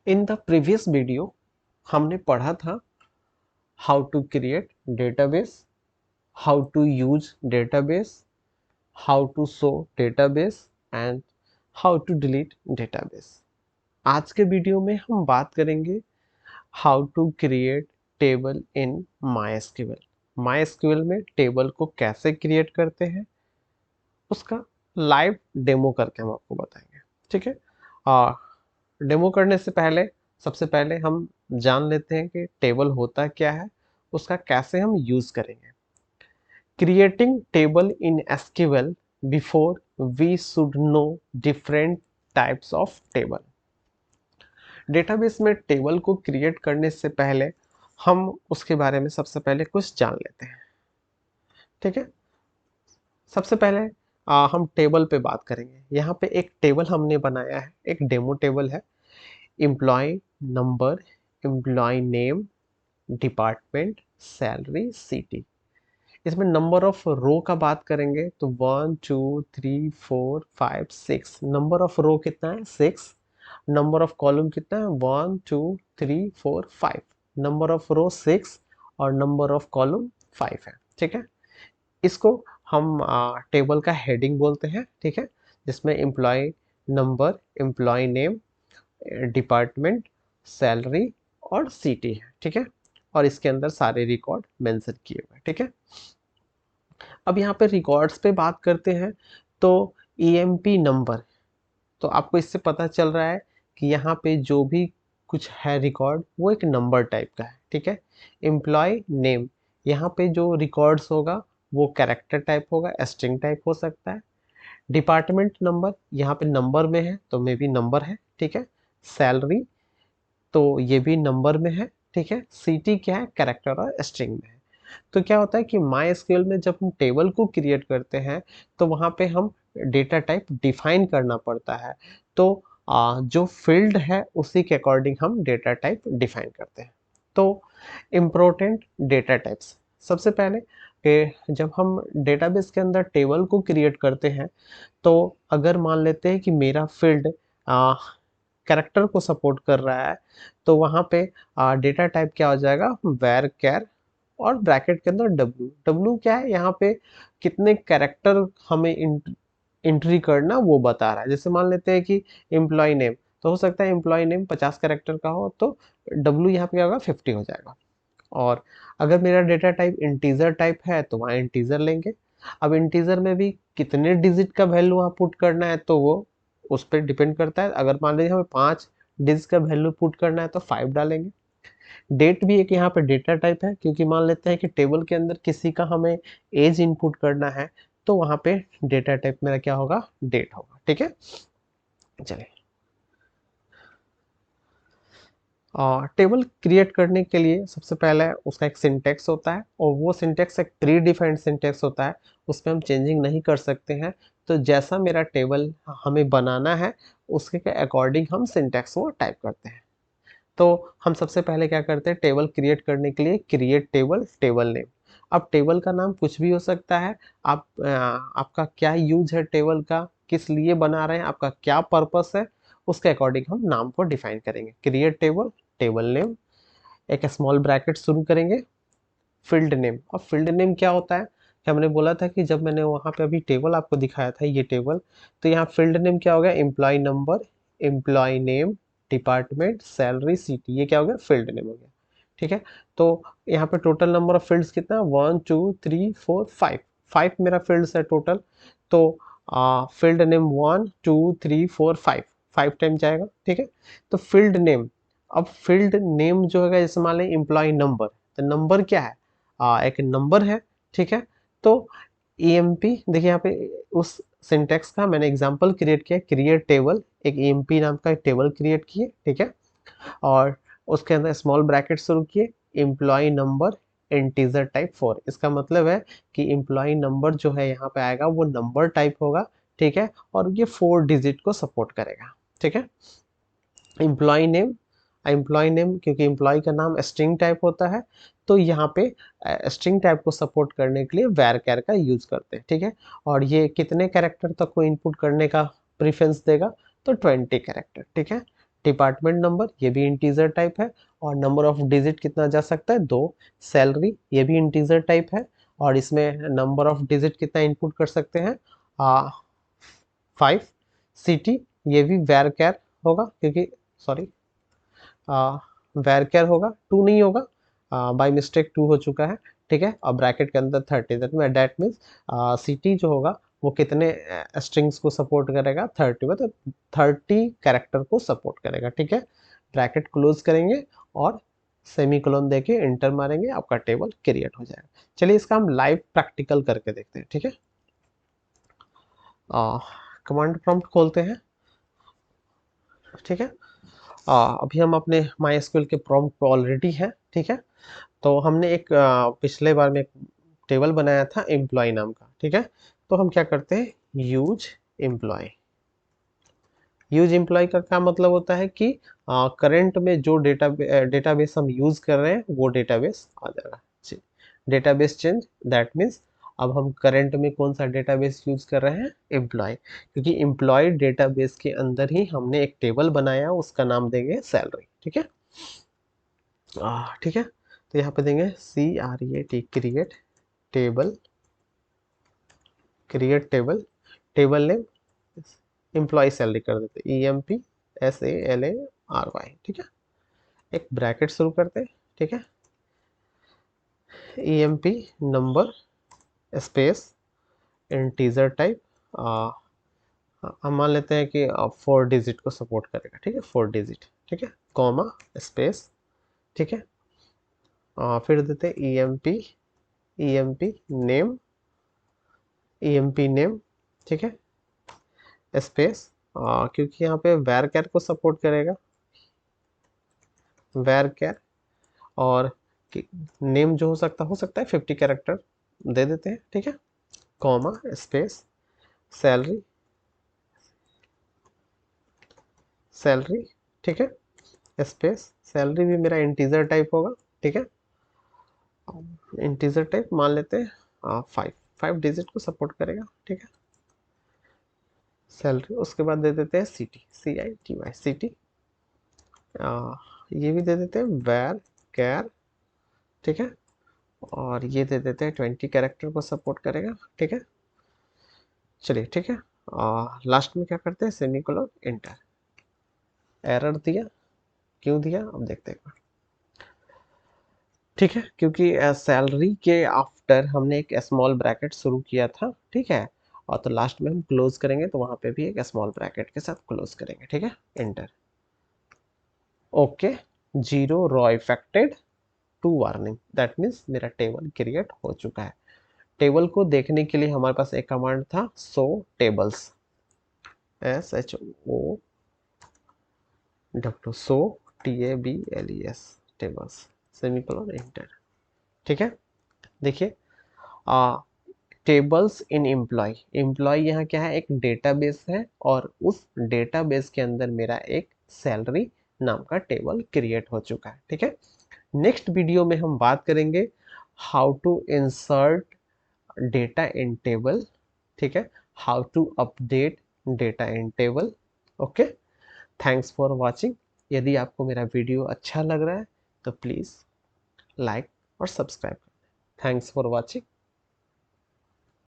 In the previous video हमने पढ़ा था how to create database, how to use database, how to show database and how to delete database. आज के video में हम बात करेंगे how to create table in MySQL. MySQL में टेबल को कैसे क्रिएट करते हैं उसका लाइव डेमो करके हम आपको बताएंगे। ठीक है, डेमो करने से पहले सबसे पहले हम जान लेते हैं कि टेबल होता क्या है, उसका कैसे हम यूज करेंगे। Creating table in SQL, before we should know different types of table. Database में टेबल को क्रिएट करने से पहले हम उसके बारे में सबसे पहले कुछ जान लेते हैं। ठीक है, सबसे पहले हम टेबल पे बात करेंगे। यहाँ पे एक टेबल हमने बनाया है, एक डेमो टेबल है। Employee number, employee name, department, salary, city. इसमें नंबर ऑफ रो का बात करेंगे तो 1 2 3 4 5 6। नंबर ऑफ रो कितना है? 6। नंबर ऑफ कॉलम कितना है? 1 2 3 4 5। नंबर ऑफ रो 6 और नंबर ऑफ कॉलम 5 है। ठीक है, इसको हम टेबल का हेडिंग बोलते हैं। ठीक है, जिसमें employee number, employee name, department, salary और सिटी है। ठीक है, और इसके अंदर सारे रिकॉर्ड मेंशन किए हुए हैं। ठीक है, अब यहाँ पे रिकॉर्ड्स पे बात करते हैं तो ईएमपी नंबर, तो आपको इससे पता चल रहा है कि यहाँ पे जो भी कुछ है रिकॉर्ड वो एक नंबर टाइप का है। ठीक है, एम्प्लॉय नेम, यहाँ पे जो रिकॉर्ड्स होगा वो कैरेक्टर टाइप होगा, स्ट्रिंग टाइप हो सकता है। डिपार्टमेंट नंबर यहाँ पे नंबर में है तो मे बी नंबर है। ठीक है, सैलरी तो ये भी नंबर में है। ठीक है, सिटी क्या है? कैरेक्टर और स्ट्रिंग में है। तो क्या होता है कि माई एसक्यूएल में जब हम टेबल को क्रिएट करते हैं तो वहाँ पे हम डेटा टाइप डिफाइन करना पड़ता है। तो जो फील्ड है उसी के अकॉर्डिंग हम डेटा टाइप डिफाइन करते हैं। तो इम्पोर्टेंट डेटा टाइप्स, सबसे पहले कि जब हम डेटाबेस के अंदर टेबल को क्रिएट करते हैं तो अगर मान लेते हैं कि मेरा फील्ड कैरेक्टर को सपोर्ट कर रहा है तो वहाँ पे डेटा टाइप क्या हो जाएगा? वैर कैर और ब्रैकेट के अंदर डब्ल्यू। डब्ल्यू क्या है? यहाँ पे कितने कैरेक्टर हमें एंट्री करना वो बता रहा है। जैसे मान लेते हैं कि एम्प्लॉय नेम, तो हो सकता है एम्प्लॉय नेम 50 कैरेक्टर का हो तो डब्ल्यू यहाँ पे क्या होगा? 50 हो जाएगा। और अगर मेरा डेटा टाइप इंटीजर टाइप है तो वहाँ इंटीजर लेंगे। अब इंटीजर में भी कितने डिजिट का वैल्यू वहाँ पुट करना है तो वो उस पर डिपेंड करता है। अगर मान लीजिए हमें 5 डिजिट का वैल्यू पुट करना है तो 5 डालेंगे। डेट भी एक यहाँ पे डेटा टाइप है, क्योंकि मान लेते हैं कि टेबल के अंदर किसी का हमें एज इनपुट करना है तो वहाँ पे डेटा टाइप मेरा क्या होगा? डेट होगा। ठीक है, चलिए टेबल क्रिएट करने के लिए सबसे पहले उसका एक सिंटेक्स होता है और वो सिंटेक्स एक प्री डिफाइंड सिंटेक्स होता है, उसमें हम चेंजिंग नहीं कर सकते हैं। तो जैसा मेरा टेबल हमें बनाना है उसके अकॉर्डिंग हम सिंटेक्स को टाइप करते हैं। तो हम सबसे पहले क्या करते हैं? टेबल क्रिएट करने के लिए क्रिएट टेबल, टेबल नेम। अब टेबल का नाम कुछ भी हो सकता है। आपका क्या यूज है टेबल का, किस लिए बना रहे हैं, आपका क्या पर्पस है, उसके अकॉर्डिंग हम नाम को डिफाइन करेंगे। क्रिएट टेबल, टेबल नेम, एक स्मॉल ब्रैकेट शुरू करेंगे, फील्ड नेम। अब फील्ड नेम क्या होता है कि हमने बोला था कि जब मैंने वहाँ पे अभी टेबल आपको दिखाया था ये टेबल, तो यहाँ फील्ड नेम क्या हो गया? Employee number, employee name, department, salary, city, ये क्या हो गया? फील्ड नेम हो गया। ठीक है, तो यहाँ पे टोटल नंबर ऑफ फील्ड्स कितना है? 1 2 3 4 5। 5 मेरा फील्ड्स है टोटल। तो फील्ड नेम 1 2 3 4 5, 5 टाइम जाएगा। ठीक है, तो फील्ड नेम, अब फील्ड नेम जो है जैसे मान लें एम्प्लॉय नंबर, तो नंबर क्या है? एक नंबर है। ठीक है, तो ईएमपी देखिए यहाँ पे उस सिंटेक्स का मैंने एग्जांपल क्रिएट किया, क्रिएट टेबल, एक ईएमपी नाम का एक टेबल क्रिएट किए। ठीक है, और उसके अंदर स्मॉल ब्रैकेट शुरू किए, एम्प्लॉय नंबर इंटीजर टाइप 4। इसका मतलब है कि एम्प्लॉय नंबर जो है यहाँ पे आएगा वो नंबर टाइप होगा। ठीक है, और ये 4 डिजिट को सपोर्ट करेगा। ठीक है, एम्प्लॉय नेम, एम्प्लॉय नेम क्योंकि एम्प्लॉय का नाम स्ट्रिंग टाइप होता है तो यहाँ पे स्ट्रिंग टाइप को सपोर्ट करने के लिए वैर कैर का यूज करते हैं। ठीक है, और ये कितने कैरेक्टर तक को इनपुट करने का प्रेफरेंस देगा? तो 20 कैरेक्टर। ठीक है, डिपार्टमेंट नंबर ये भी इंटीजर टाइप है, और नंबर ऑफ डिजिट कितना जा सकता है 2। सैलरी ये भी इंटीजर टाइप है, और इसमें नंबर ऑफ डिजिट कितना इनपुट कर सकते हैं 5। सिटी ये भी वैर कैर होगा, क्योंकि सॉरी वैर कैर होगा, 2 नहीं होगा, बाय मिस्टेक 2 हो चुका है, ठीक है। और ब्रैकेट के अंदर 30, दैट मीन्स सिटी जो होगा वो कितने स्ट्रिंग्स को सपोर्ट करेगा 30, मतलब 30 कैरेक्टर को सपोर्ट करेगा, ठीक है। ब्रैकेट क्लोज करेंगे और सेमीकोलन देके इंटर मारेंगे, आपका टेबल क्रिएट हो जाएगा। चलिए इसका हम लाइव प्रैक्टिकल करके देखते हैं, ठीक है। कमांड प्रॉम्प्ट खोलते हैं, ठीक है। अभी हम अपने माई एसक्यूएल के प्रॉम्प्ट पे ऑलरेडी है, ठीक है। तो हमने एक पिछले बार में एक टेबल बनाया था एम्प्लॉय नाम का, ठीक है। तो हम क्या करते हैं, यूज एम्प्लॉय। यूज एम्प्लॉय का क्या मतलब होता है कि करंट में जो डेटाबेस हम यूज कर रहे हैं वो डेटाबेस आ जाएगा। डेटाबेस चेंज, दैट मीन्स अब हम करंट में कौन सा डेटाबेस यूज कर रहे हैं, एम्प्लॉय, क्योंकि एम्प्लॉय डेटाबेस के अंदर ही हमने एक टेबल बनाया, उसका नाम देंगे सैलरी, ठीक है। ठीक है, तो यहाँ पे देंगे CREAT, create table, create table, table name employee salary कर देते EMPSALARY, ठीक है। एक ब्रैकेट शुरू करते हैं, ठीक है। EMP number space integer type, हम मान लेते हैं कि 4 डिजिट को सपोर्ट करेगा, ठीक है, 4 डिजिट, ठीक है, कॉमा स्पेस, ठीक है। फिर देते हैं EMP नेम, EMP नेम, ठीक है, स्पेस, क्योंकि यहाँ पे वैर कैर को सपोर्ट करेगा, वैर कैर, और नेम जो हो सकता है 50 कैरेक्टर दे देते हैं, ठीक है, कॉमा स्पेस सैलरी, सैलरी, ठीक है, स्पेस सैलरी भी मेरा इंटीजर टाइप होगा, ठीक है। इंटीजर टाइप मान लेते हैं 5 डिजिट को सपोर्ट करेगा, ठीक है, सैलरी। उसके बाद दे देते हैं सिटी, CITY सिटी, ये भी दे देते हैं वैर कैर, ठीक है, और ये दे देते हैं 20 कैरेक्टर को सपोर्ट करेगा, ठीक है। चलिए, ठीक है, लास्ट में क्या करते हैं, सेमीकोलन एंटर। एरर दिया, क्यों दिया अब देखते हैं, ठीक है, क्योंकि सैलरी के आफ्टर हमने एक स्मॉल ब्रैकेट शुरू किया था, ठीक है, और तो लास्ट में हम क्लोज करेंगे तो वहां पे भी एक स्मॉल ब्रैकेट के साथ क्लोज करेंगे, ठीक है, enter. Okay, 0 raw affected, 2 warning, that means मेरा टेबल क्रिएट हो चुका है। टेबल को देखने के लिए हमारे पास एक कमांड था, show tables, SHOW, show TABLES tables, semicolon enter, ठीक है। देखिए, टेबल्स इन एम्प्लॉय, एम्प्लॉय यहाँ क्या है, एक डेटाबेस है, और उस डेटाबेस के अंदर मेरा एक सैलरी नाम का टेबल क्रिएट हो चुका है, ठीक है। नेक्स्ट वीडियो में हम बात करेंगे how to insert data in table, ठीक है, how to update data in table. Okay, thanks for watching. यदि आपको मेरा वीडियो अच्छा लग रहा है तो प्लीज़ लाइक और सब्सक्राइब। Thanks for watching.